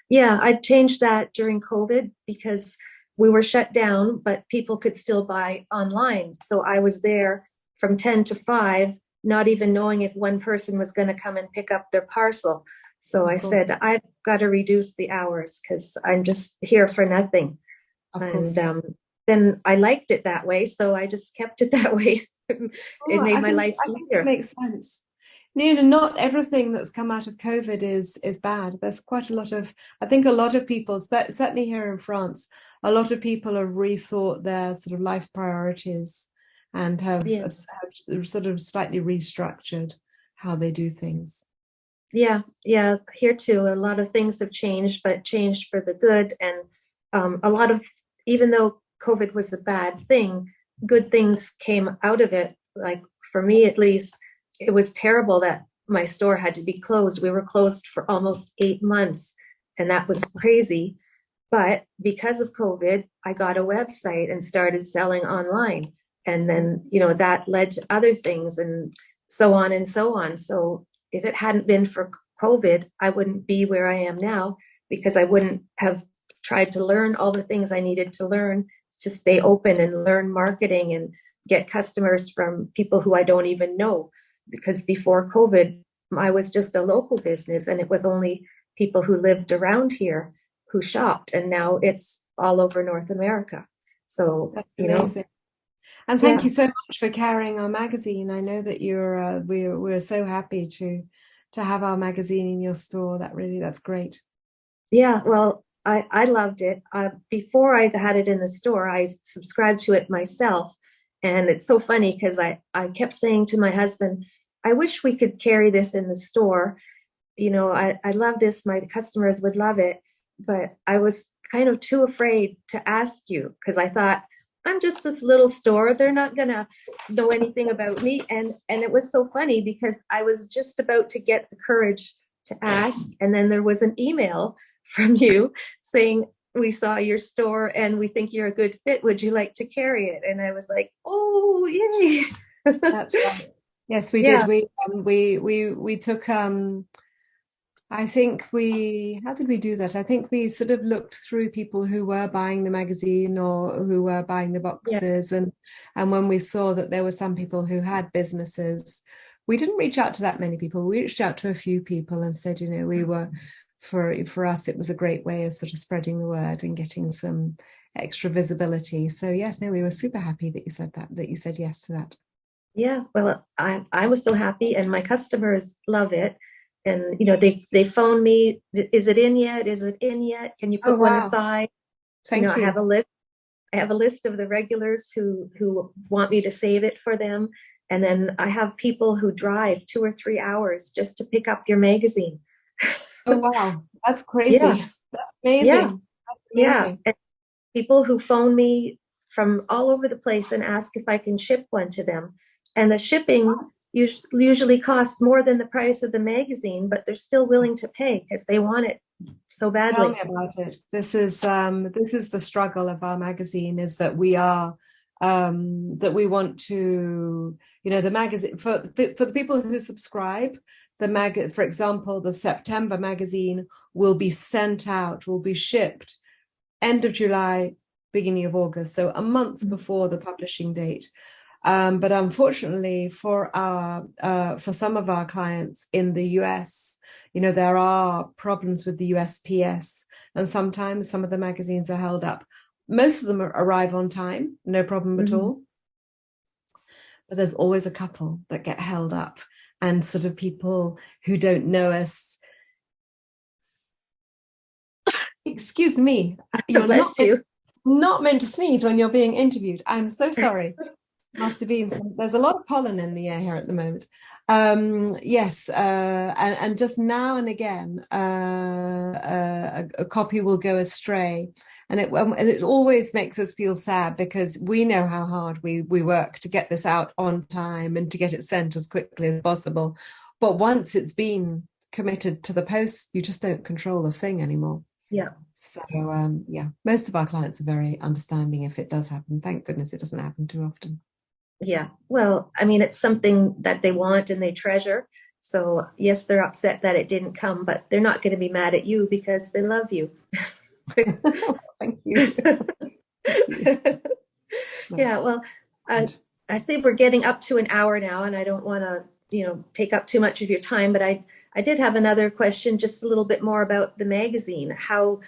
Yeah, I changed that during COVID because we were shut down, but people could still buy online. So I was there from 10 to 5, not even knowing if one person was going to come and pick up their parcel. So I said, I've got to reduce the hours because I'm just here for nothing. And then I liked it that way. So I just kept it that way. It made my life easier. It makes sense. Nina, not everything that's come out of COVID is bad. There's quite a lot of, I think a lot of people, certainly here in France, a lot of people have rethought their sort of life priorities and have sort of slightly restructured how they do things. Yeah, here too. A lot of things have changed, but changed for the good. And a lot of, even though COVID was a bad thing, good things came out of it. Like for me, at least, it was terrible that my store had to be closed. We were closed for almost 8 months, and that was crazy. But because of COVID, I got a website and started selling online. And then, that led to other things and so on and so on. So if it hadn't been for COVID, I wouldn't be where I am now, because I wouldn't have tried to learn all the things I needed to learn to stay open and learn marketing and get customers from people who I don't even know. Because before COVID, I was just a local business, and it was only people who lived around here who shopped. And now it's all over North America. So, that's amazing. And thank you so much for carrying our magazine. I know that we're so happy to have our magazine in your store. That's great. Yeah, well, I loved it. Before I had it in the store, I subscribed to it myself. And it's so funny because I kept saying to my husband, I wish we could carry this in the store. I love this. My customers would love it. But I was kind of too afraid to ask you, because I thought, I'm just this little store. They're not going to know anything about me. And it was so funny because I was just about to get the courage to ask. And then there was an email from you saying, we saw your store and we think you're a good fit. Would you like to carry it? And I was like, oh, yay. That's right. Yes, we did. We took, I think how did we do that? I think we sort of looked through people who were buying the magazine or who were buying the boxes. And when we saw that there were some people who had businesses, we didn't reach out to that many people. We reached out to a few people and said, we were, for us, it was a great way of sort of spreading the word and getting some extra visibility. So yes, we were super happy that you said that you said yes to that. Yeah, well, I was so happy, and my customers love it. And they phone me, is it in yet? Is it in yet? Can you put one aside? Thank you. I have a list of the regulars who want me to save it for them. And then I have people who drive 2 or 3 hours just to pick up your magazine. Oh wow, that's crazy. Yeah. That's amazing. Yeah. And people who phone me from all over the place and ask if I can ship one to them. And the shipping usually costs more than the price of the magazine, but they're still willing to pay because they want it so badly. Tell me about it. This is the struggle of our magazine, is that we are that we want to, the magazine for the people who subscribe. For example, the September magazine will be sent out, will be shipped end of July, beginning of August, so a month before the publishing date. But unfortunately for some of our clients in the US, there are problems with the USPS, and sometimes some of the magazines are held up. Most of them arrive on time, no problem at all. But there's always a couple that get held up, and sort of people who don't know us. Excuse me, you're not meant to sneeze when you're being interviewed. I'm so sorry. Must have been there's a lot of pollen in the air here at the moment. Yes, and just now and again, a copy will go astray, and it always makes us feel sad, because we know how hard we work to get this out on time and to get it sent as quickly as possible. But once it's been committed to the post, you just don't control the thing anymore. Yeah. So most of our clients are very understanding if it does happen. Thank goodness it doesn't happen too often. Yeah, well, I mean, it's something that they want and they treasure. So yes, they're upset that it didn't come, but they're not going to be mad at you because they love you. Thank you. Yeah, well, I, And I see we're getting up to an hour now, and I don't want to, take up too much of your time, but I did have another question, just a little bit more about the magazine, how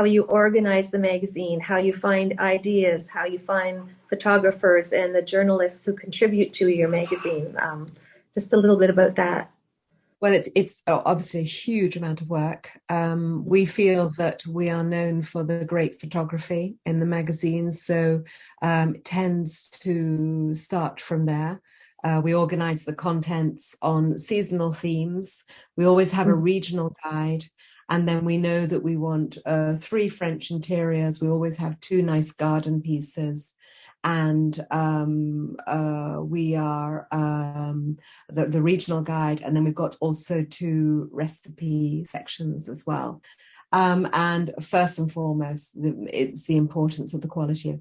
you organize the magazine, how you find ideas, how you find photographers and the journalists who contribute to your magazine. Just a little bit about that. well, it's obviously a huge amount of work. We feel that we are known for the great photography in the magazine, so it tends to start from there. We organize the contents on seasonal themes. We always have a regional guide. And then we know that we want 3 French interiors. We always have 2 nice garden pieces. And we are the regional guide, and then we've got also 2 recipe sections as well. And first and foremost, it's the importance of the quality of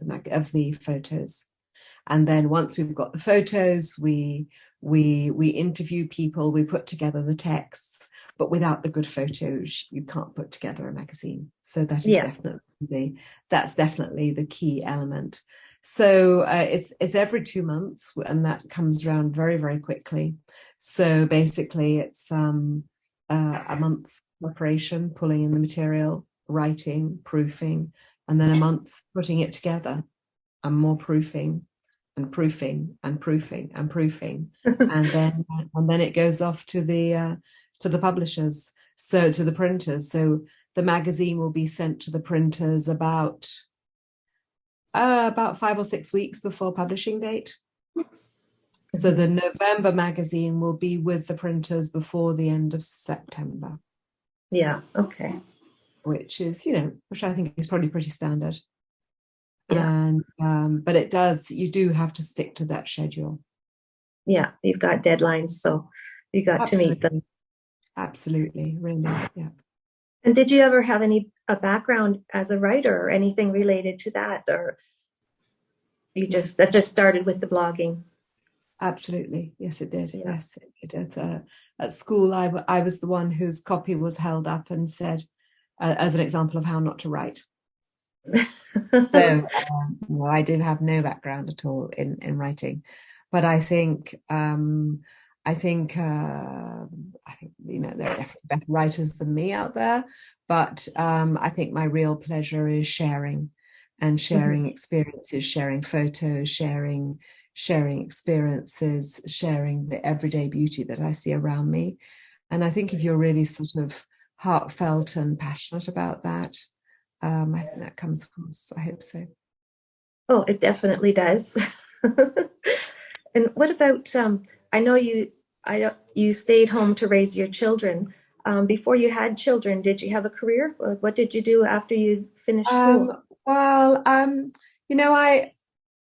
the photos. And then once we've got the photos, we interview people, we put together the texts, but without the good photos, you can't put together a magazine. So that is definitely the key element. So it's every 2 months, and that comes around very, very quickly. So basically, it's a month's preparation, pulling in the material, writing, proofing, and then a month putting it together, and more proofing, and proofing, and proofing, and proofing, and then it goes off to the publishers, so to the printers. So the magazine will be sent to the printers about 5 or 6 weeks before publishing date. So the November magazine will be with the printers before the end of September. Yeah, okay. Which is, which I think is probably pretty standard. Yeah. And but you do have to stick to that schedule. Yeah, you've got deadlines, so you got to meet them. Absolutely, really, yeah. And did you ever have a background as a writer or anything related to that, or that just started with the blogging? Absolutely, yes, it did. Yeah. Yes, it did. At school, I was the one whose copy was held up and said, as an example of how not to write. So I do have no background at all in writing, but I think there are definitely better writers than me out there. But I think my real pleasure is sharing experiences, sharing photos, sharing experiences, sharing the everyday beauty that I see around me. And I think if you're really sort of heartfelt and passionate about that, I think that comes across. I hope so. Oh, it definitely does. And what about, I know you stayed home to raise your children. Before you had children, did you have a career? What did you do after you finished school? Well,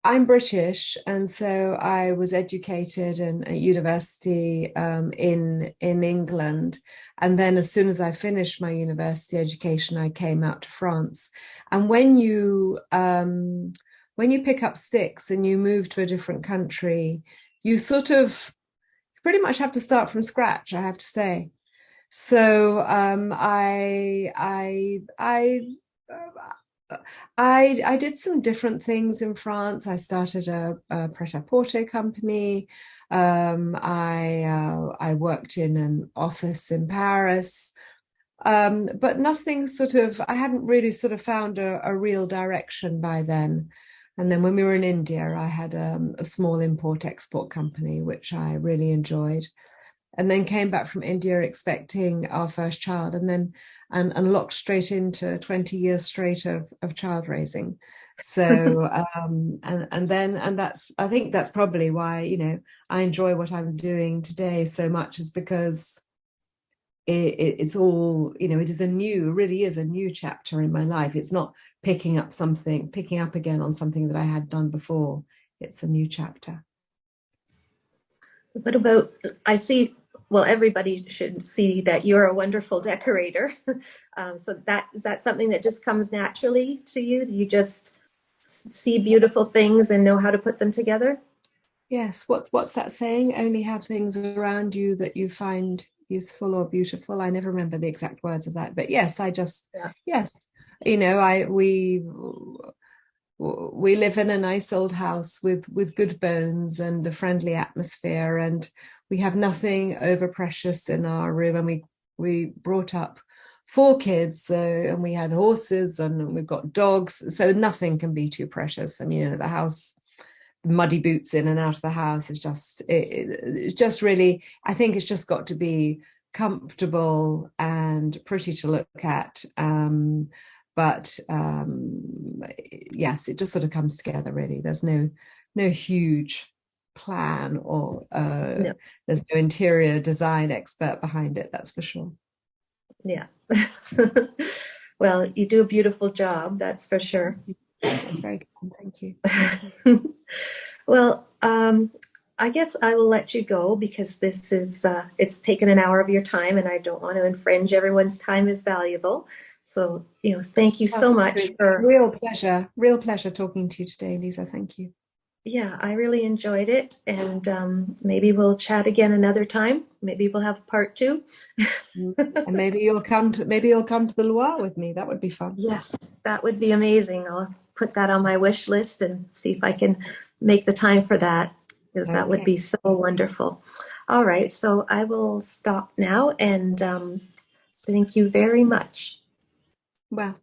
I'm British, and so I was educated at university in England, and then as soon as I finished my university education, I came out to France. And when you pick up sticks and you move to a different country, you sort of pretty much have to start from scratch, I have to say. So I did some different things in France. I started a pret-a-porter company. I worked in an office in Paris, but nothing I hadn't really sort of found a real direction by then. And then when we were in India, I had a small import-export company, which I really enjoyed. And then came back from India expecting our first child, and locked straight into 20 years straight of child raising. So I think that's probably why I enjoy what I'm doing today so much, is because it's all it really is a new chapter in my life. It's not picking up again on something that I had done before. It's a new chapter. What about, I see, well, everybody should see that you're a wonderful decorator. So is that something that just comes naturally to you? You just see beautiful things and know how to put them together? Yes. What's that saying? Only have things around you that you find useful or beautiful. I never remember the exact words of that, but yes, yes. we live in a nice old house with good bones and a friendly atmosphere, and we have nothing over precious in our room. And we brought up 4 kids, so, and we had horses and we've got dogs, so nothing can be too precious. I mean, the house, muddy boots in and out of the house is just it's just really, I think it's just got to be comfortable and pretty to look at. But yes, it just sort of comes together really. There's no huge plan, or No. there's no interior design expert behind it, that's for sure. Yeah. Well, you do a beautiful job, that's for sure. That's very good. Thank you. Well, I guess I will let you go because this is it's taken an hour of your time, and I don't want to infringe. Everyone's time is valuable. So, thank you so much for. Real pleasure talking to you today, Lisa. Thank you. Yeah, I really enjoyed it, and maybe we'll chat again another time. Maybe we'll have part 2. And maybe you'll come to the Loire with me. That would be fun. Yes, that would be amazing. I'll put that on my wish list and see if I can make the time for that, because that would be so wonderful. All right, so I will stop now, and thank you very much. Well,